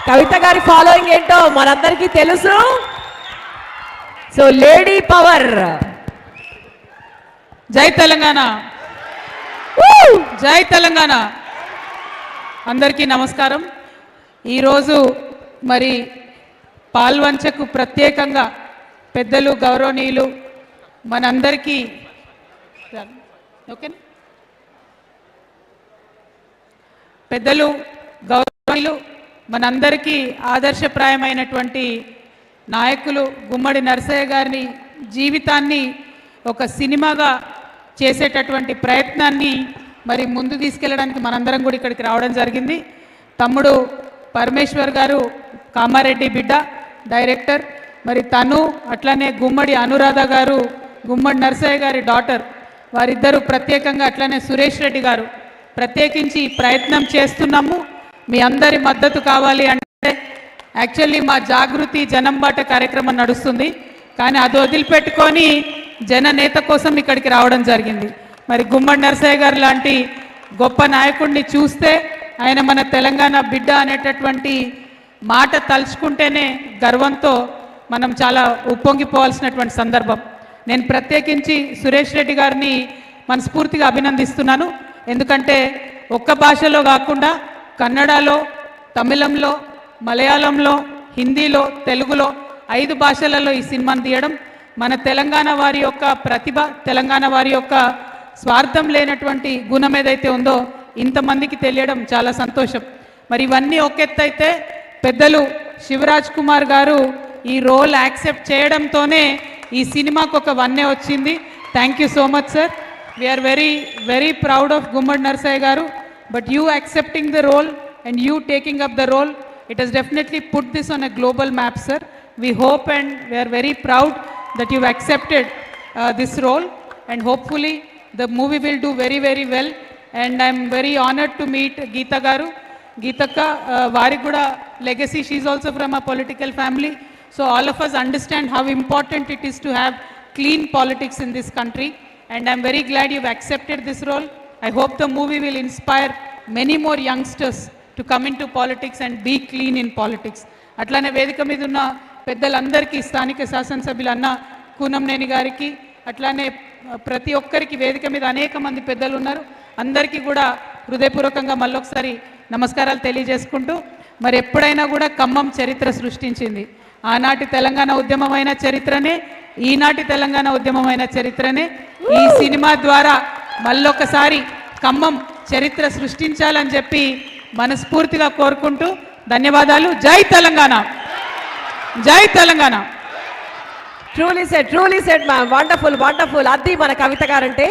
కవిత గారి ఫాలోయింగ్ ఏంటో మనందరికీ తెలుసు. So lady power. జై తెలంగాణ, జై తెలంగాణ. అందరికీ నమస్కారం. ఈరోజు మరి పాల్వంచకు ప్రత్యేకంగా పెద్దలు గౌరవనీయులు మనందరికీ ఓకే పెద్దలు గౌరవనీయులు మనందరికీ ఆదర్శప్రాయమైనటువంటి నాయకులు గుమ్మడి నరసయ్య గారిని జీవితాన్ని ఒక సినిమాగా చేసేటటువంటి ప్రయత్నాన్ని మరి ముందు తీసుకెళ్ళడానికి మనందరం కూడా ఇక్కడికి రావడం జరిగింది. తమ్ముడు పరమేశ్వర్ గారు కామారెడ్డి బిడ్డ డైరెక్టర్, మరి తను అట్లనే గుమ్మడి అనురాధ గారు గుమ్మడి నరసయ్య గారి డాటర్, వారిద్దరూ ప్రత్యేకంగా అట్లనే సురేష్ రెడ్డి గారు ప్రత్యేకించి ప్రయత్నం చేస్తున్నాము. మీ అందరి మద్దతు కావాలి అంటే యాక్చువల్లీ మా జాగృతి జనంబాట కార్యక్రమం నడుస్తుంది, కానీ అది వదిలిపెట్టుకొని జననేత కోసం ఇక్కడికి రావడం జరిగింది. మరి గుమ్మడి నరసయ్య గారు లాంటి గొప్ప నాయకుడిని చూస్తే ఆయన మన తెలంగాణ బిడ్డ అనేటటువంటి మాట తలుచుకుంటేనే గర్వంతో మనం చాలా ఉప్పొంగిపోవాల్సినటువంటి సందర్భం. నేను ప్రత్యేకించి సురేష్ రెడ్డి గారిని మనస్ఫూర్తిగా అభినందిస్తున్నాను. ఎందుకంటే ఒక్క భాషలో కాకుండా కన్నడలో, తమిళంలో, మలయాళంలో, హిందీలో, తెలుగులో 5 భాషలలో ఈ సినిమాను తీయడం మన తెలంగాణ వారి యొక్క ప్రతిభ, తెలంగాణ వారి యొక్క స్వార్థం లేనటువంటి గుణం ఏదైతే ఉందో ఇంతమందికి తెలియడం చాలా సంతోషం. మరి ఇవన్నీ ఒకెత్తైతే పెద్దలు శివరాజ్ కుమార్ గారు ఈ రోల్ యాక్సెప్ట్ చేయడంతోనే ఈ సినిమాకు ఒక వన్నే వచ్చింది. Thank you so much sir. We are very very proud of Gummadi Narasayya గారు. But you accepting the role and you taking up the role, it has definitely put this on a global map, sir. We hope and we are very proud that you've accepted this role, and hopefully the movie will do very very well. And I'm very honored to meet Geeta garu. Geetaka vari kuda legacy, she is also from a political family, so all of us understand how important it is to have clean politics in this country, and I'm very glad you've accepted this role. I hope the movie will inspire many more youngsters to come into politics and be clean in politics. అట్లానే వేదిక మీద ఉన్న పెద్దలందరికీ, స్థానిక శాసనసభ్యులు అన్న కూనంనేని గారికి, అట్లానే ప్రతి ఒక్కరికి వేదిక మీద అనేక మంది పెద్దలు ఉన్నారు, అందరికీ కూడా హృదయపూర్వకంగా మళ్ళొకసారి నమస్కారాలు తెలియజేసుకుంటూ, మరి ఎప్పుడైనా కూడా ఖమ్మం చరిత్ర సృష్టించింది. ఆనాటి తెలంగాణ ఉద్యమమైన చరిత్రనే, ఈనాటి తెలంగాణ ఉద్యమమైన చరిత్రనే. ఈ సినిమా ద్వారా మళ్ళొకసారి ఖమ్మం చరిత్ర సృష్టించాలని చెప్పి మనస్ఫూర్తిగా కోరుకుంటూ ధన్యవాదాలు. జై తెలంగాణ, జై Telangana. Truly said ma'am. Wonderful wonderful. అది మన కవిత గారంటే.